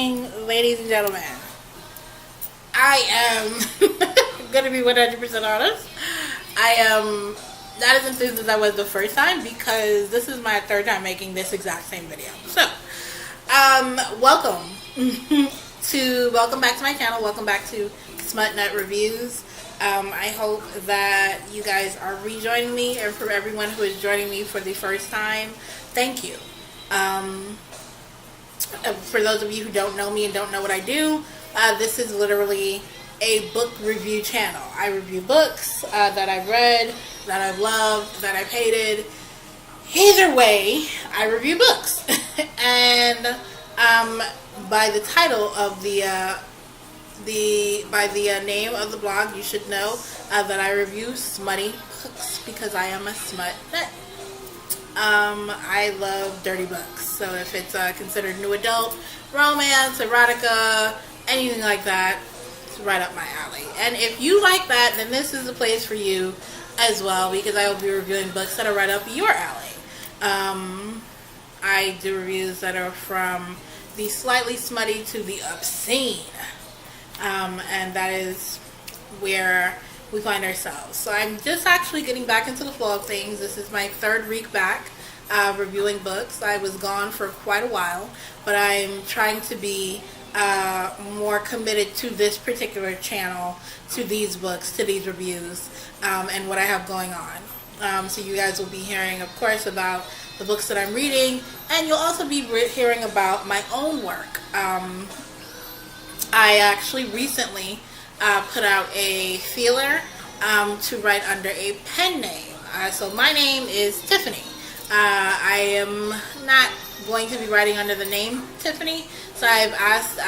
Ladies and gentlemen, I am going to be 100% honest. I am not as enthused as I was the first time because this is my third time making this exact same video. So, welcome welcome back to my channel. Welcome back to SmutNut Reviews. I hope that you guys are rejoining me, and for everyone who is joining me for the first time, thank you. For those of you who don't know me and don't know what I do, this is literally a book review channel. I review books that I've read, that I've loved, that I've hated. Either way, I review books. And by the title of by the name of the blog, you should know that I review smutty books because I am a smut nut. I love dirty books, so if it's considered new adult, romance, erotica, anything like that, it's right up my alley. And if you like that, then this is the place for you as well, because I will be reviewing books that are right up your alley. I do reviews that are from the slightly smutty to the obscene, and that is where we find ourselves. So I'm just actually getting back into the flow of things. This is my third week back reviewing books. I was gone for quite a while, but I'm trying to be more committed to this particular channel, to these books, to these reviews, and what I have going on. So you guys will be hearing, of course, about the books that I'm reading, and you'll also be hearing about my own work. I actually recently put out a feeler to write under a pen name. So my name is Tiffany. I am not going to be writing under the name Tiffany. So I've asked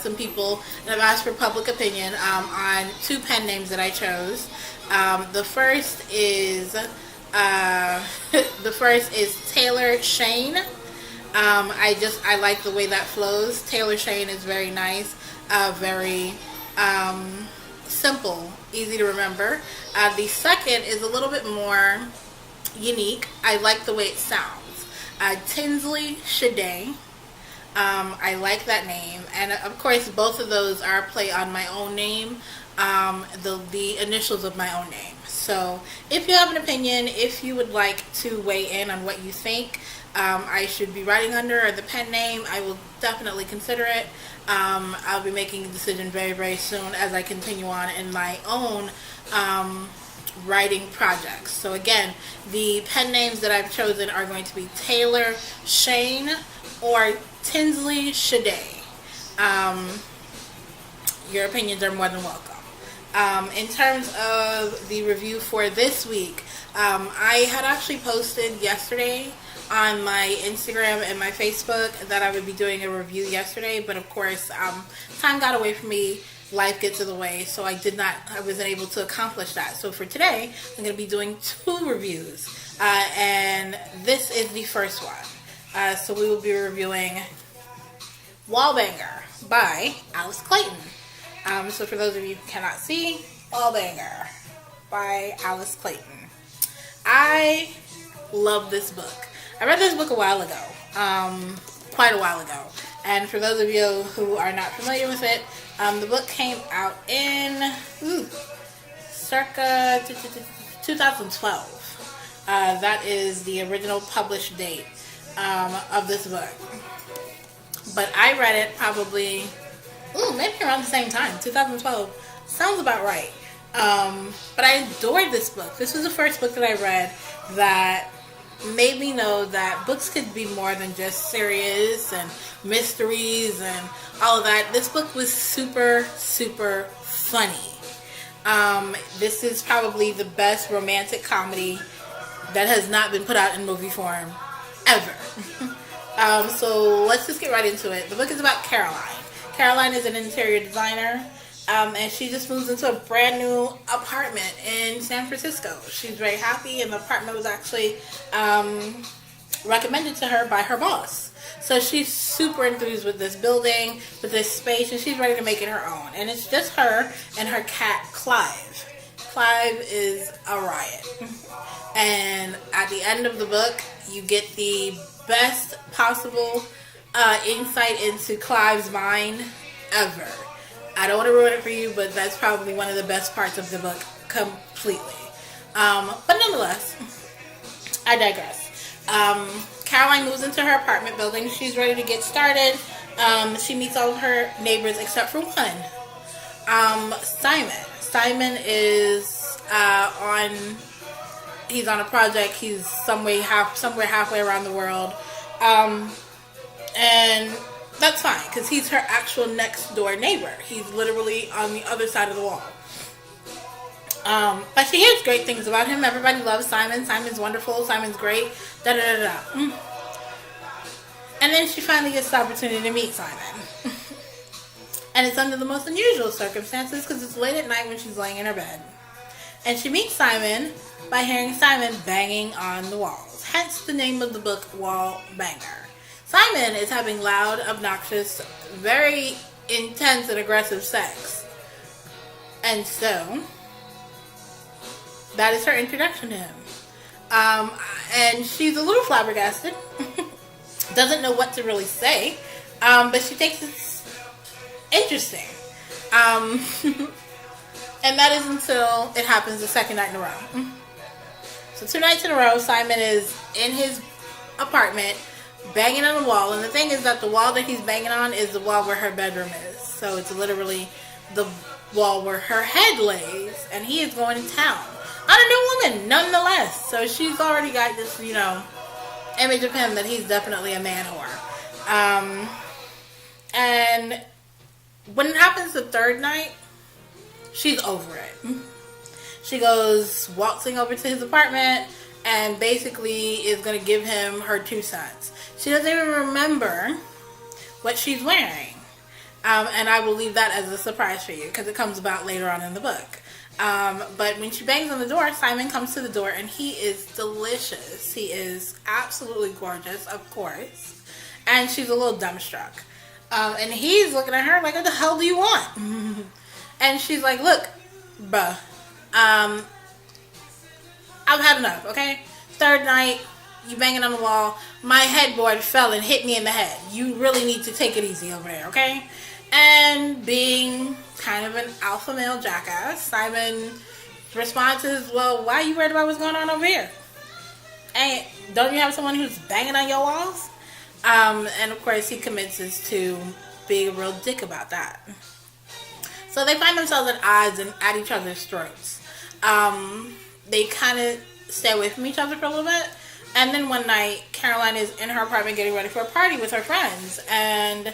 some people, and I've asked for public opinion on two pen names that I chose. The first is Taylor Shane. I like the way that flows. Taylor Shane is very nice, very simple, easy to remember. The second is a little bit more unique. I like the way it sounds. Tinsley Shade. I like that name, and of course both of those are a play on my own name, the initials of my own name. So if you have an opinion, if you would like to weigh in on what you think I should be writing under, or the pen name, I will definitely consider it. I'll be making a decision very, very soon as I continue on in my own writing projects. So again, the pen names that I've chosen are going to be Taylor Shane or Tinsley Shade. Your opinions are more than welcome. In terms of the review for this week, I had actually posted yesterday on my Instagram and my Facebook that I would be doing a review yesterday, but of course time got away from me, life gets in the way, so I wasn't able to accomplish that. So for today, I'm going to be doing two reviews, and this is the first one. So we will be reviewing Wallbanger by Alice Clayton. So for those of you who cannot see, Wallbanger by Alice Clayton. I love this book. I read this book a while ago, quite a while ago. And for those of you who are not familiar with it, the book came out in circa 2012. That is the original published date of this book. But I read it probably, maybe around the same time, 2012. Sounds about right. But I adored this book. This was the first book that I read that made me know that books could be more than just serious and mysteries and all of that. This book was super, super funny. This is probably the best romantic comedy that has not been put out in movie form ever. So let's just get right into it. The book is about Caroline. Caroline is an interior designer, and she just moves into a brand new apartment in San Francisco. She's very happy, and the apartment was actually recommended to her by her boss. So she's super enthused with this building, with this space, and she's ready to make it her own. And it's just her and her cat, Clive. Clive is a riot. And at the end of the book, you get the best possible insight into Clive's mind ever. I don't want to ruin it for you, but that's probably one of the best parts of the book completely. But nonetheless, I digress. Caroline moves into her apartment building. She's ready to get started. She meets all of her neighbors except for one. Simon. Simon is he's on a project. He's somewhere halfway around the world. And that's fine, because he's her actual next door neighbor. He's literally on the other side of the wall. But she hears great things about him. Everybody loves Simon. Simon's wonderful. Simon's great. And then she finally gets the opportunity to meet Simon. And it's under the most unusual circumstances, because it's late at night when she's laying in her bed. And she meets Simon by hearing Simon banging on the walls. Hence the name of the book, Wallbanger. Simon is having loud, obnoxious, very intense and aggressive sex. And so, that is her introduction to him. And she's a little flabbergasted. Doesn't know what to really say. But she thinks it's interesting. And that is until it happens the second night in a row. So 2 nights in a row, Simon is in his apartment banging on the wall. And the thing is that the wall that he's banging on is the wall where her bedroom is. So it's literally the wall where her head lays. And he is going to town on a new woman, nonetheless. So she's already got this, image of him that he's definitely a man whore. And when it happens the third night, she's over it. She goes waltzing over to his apartment and basically is going to give him her 2 cents. She doesn't even remember what she's wearing. And I will leave that as a surprise for you, because it comes about later on in the book. But when she bangs on the door, Simon comes to the door, and he is delicious. He is absolutely gorgeous, of course. And she's a little dumbstruck. And he's looking at her like, what the hell do you want? And she's like, look, bruh, I've had enough, okay? Third night, you banging on the wall. My headboard fell and hit me in the head. You really need to take it easy over there, okay? And being kind of an alpha male jackass, Simon responds is, well, why are you worried about what's going on over here? Hey, don't you have someone who's banging on your walls? And of course he commences to being a real dick about that. So they find themselves at odds and at each other's throats. They kind of stay away from each other for a little bit. And then one night, Caroline is in her apartment getting ready for a party with her friends. And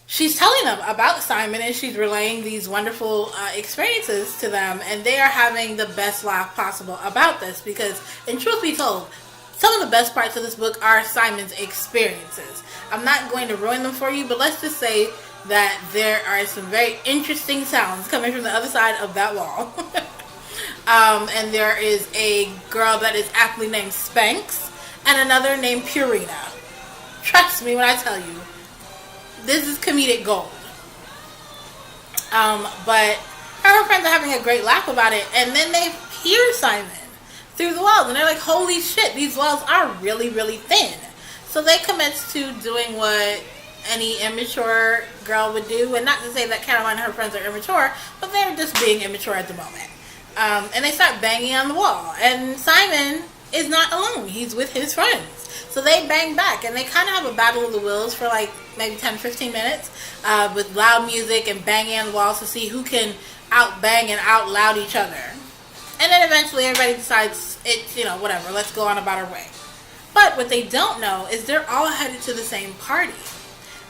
she's telling them about Simon, and she's relaying these wonderful experiences to them. And they are having the best laugh possible about this, because, and truth be told, some of the best parts of this book are Simon's experiences. I'm not going to ruin them for you, but let's just say that there are some very interesting sounds coming from the other side of that wall. And there is a girl that is aptly named Spanx and another named Purina. Trust me when I tell you, this is comedic gold. But her and her friends are having a great laugh about it, and then they hear Simon through the walls, and they're like, holy shit, these walls are really, really thin. So they commit to doing what any immature girl would do, and not to say that Caroline and her friends are immature, but they're just being immature at the moment. And they start banging on the wall, and Simon is not alone. He's with his friends. So they bang back, and they kind of have a battle of the wills for like maybe 10-15 minutes with loud music and banging on the walls to see who can out-bang and out-loud each other. And then eventually everybody decides, it's, whatever, let's go on about our way. But what they don't know is they're all headed to the same party.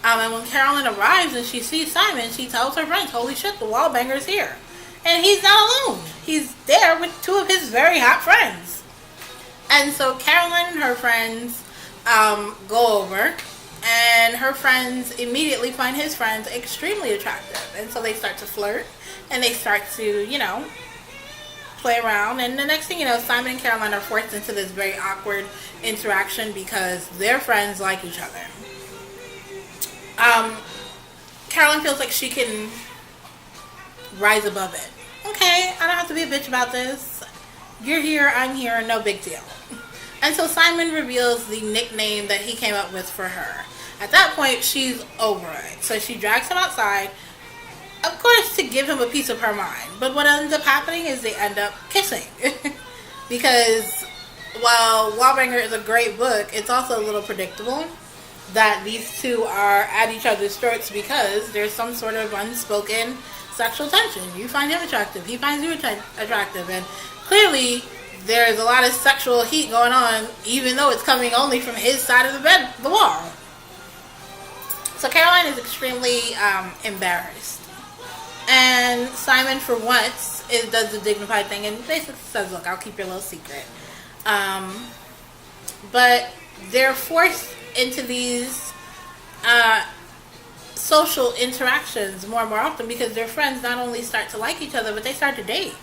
And when Caroline arrives and she sees Simon, she tells her friends, holy shit, the Wallbanger's here. And he's not alone. He's there with 2 of his very hot friends. And so Caroline and her friends go over, and her friends immediately find his friends extremely attractive. And so they start to flirt, and they start to, play around. And the next thing you know, Simon and Caroline are forced into this very awkward interaction because their friends like each other. Caroline feels like she can rise above it. Okay, I don't have to be a bitch about this. You're here, I'm here, no big deal. And so Simon reveals the nickname that he came up with for her. At that point, she's over it. So she drags him outside, of course, to give him a piece of her mind. But what ends up happening is they end up kissing. Because while Wallbanger is a great book, it's also a little predictable that these two are at each other's throats because there's some sort of unspoken sexual tension. You find him attractive, he finds you attractive, and clearly there's a lot of sexual heat going on, even though it's coming only from his side of the wall. So Caroline is extremely embarrassed. And Simon, for once, does the dignified thing and basically says, look, I'll keep your little secret. But they're forced into these social interactions more and more often because their friends not only start to like each other, but they start to date.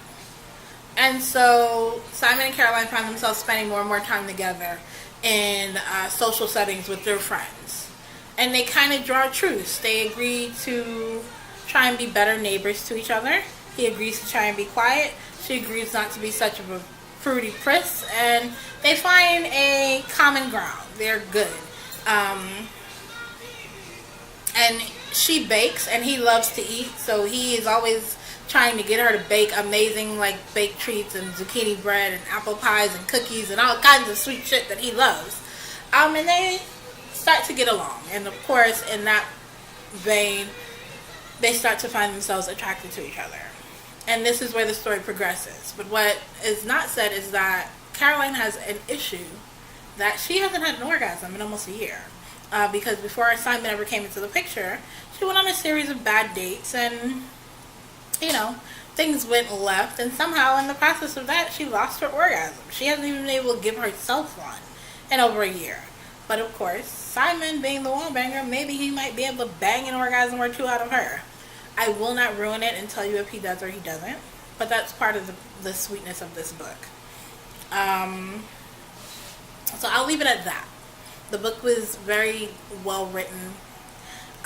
And so Simon and Caroline find themselves spending more and more time together in social settings with their friends. And they kind of draw a truce. They agree to try and be better neighbors to each other. He agrees to try and be quiet. She agrees not to be such of a fruity priss. And they find a common ground. They're good. And she bakes, and he loves to eat, so he is always trying to get her to bake amazing, like, baked treats and zucchini bread and apple pies and cookies and all kinds of sweet shit that he loves. And they start to get along. And, of course, in that vein, they start to find themselves attracted to each other. And this is where the story progresses. But what is not said is that Caroline has an issue that she hasn't had an orgasm in almost a year. Because before Simon ever came into the picture, she went on a series of bad dates and, you know, things went left. And somehow in the process of that, she lost her orgasm. She hasn't even been able to give herself one in over a year. But of course, Simon being the Wallbanger, maybe he might be able to bang an orgasm or two out of her. I will not ruin it and tell you if he does or he doesn't. But that's part of the sweetness of this book. So I'll leave it at that. The book was very well written.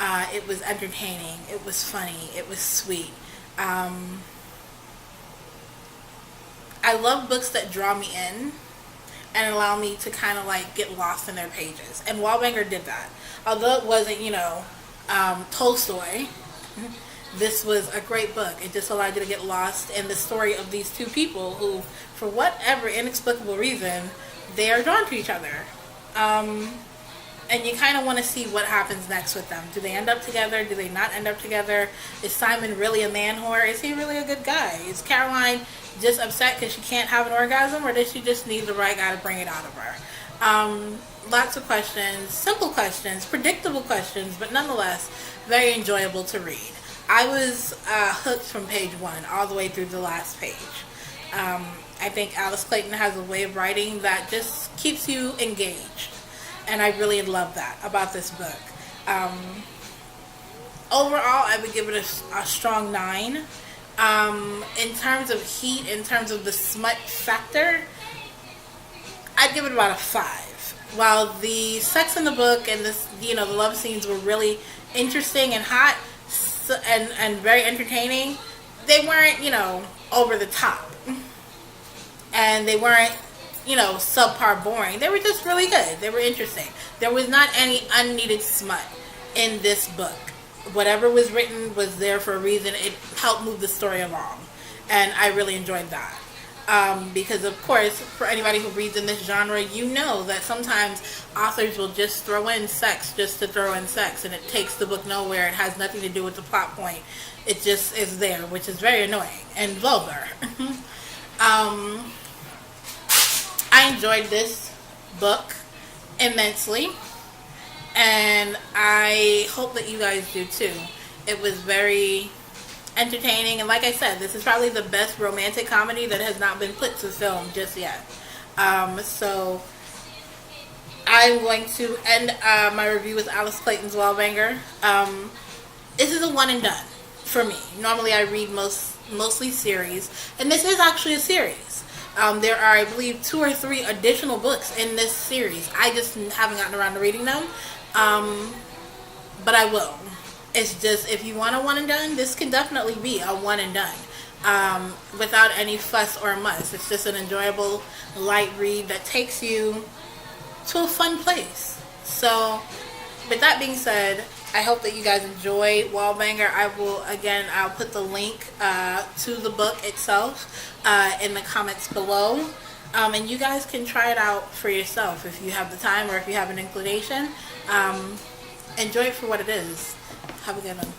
It was entertaining. It was funny. It was sweet. I love books that draw me in and allow me to kind of like get lost in their pages. And Wallbanger did that. Although it wasn't, Tolstoy, this was a great book. It just allowed you to get lost in the story of these two people who, for whatever inexplicable reason, they are drawn to each other. And you kind of want to see what happens next with them. Do they end up together? Do they not end up together? Is Simon really a man whore? Is he really a good guy? Is Caroline just upset because she can't have an orgasm? Or does she just need the right guy to bring it out of her? Lots of questions, simple questions, predictable questions, but nonetheless, very enjoyable to read. I was hooked from page 1 all the way through the last page. I think Alice Clayton has a way of writing that just keeps you engaged. And I really love that about this book. Overall, I would give it a strong 9. In terms of heat, in terms of the smut factor, I'd give it about a 5. While the sex in the book and this, the love scenes were really interesting and hot and very entertaining, they weren't, over the top. And they weren't, subpar boring. They were just really good. They were interesting. There was not any unneeded smut in this book. Whatever was written was there for a reason. It helped move the story along. And I really enjoyed that. Because, of course, for anybody who reads in this genre, you know that sometimes authors will just throw in sex just to throw in sex. And it takes the book nowhere. It has nothing to do with the plot point. It just is there, which is very annoying and vulgar. I enjoyed this book immensely, and I hope that you guys do too. It was very entertaining, and like I said, this is probably the best romantic comedy that has not been put to film just yet. So I'm going to end my review with Alice Clayton's Wallbanger. This is a one and done for me. Normally I read mostly series, and this is actually a series. There are, I believe, 2 or 3 additional books in this series. I just haven't gotten around to reading them, but I will. It's just, if you want a one and done, this can definitely be a one and done, without any fuss or muss. It's just an enjoyable, light read that takes you to a fun place. So, with that being said, I hope that you guys enjoy Wallbanger. I'll put the link to the book itself in the comments below. And you guys can try it out for yourself if you have the time or if you have an inclination. Enjoy it for what it is. Have a good one.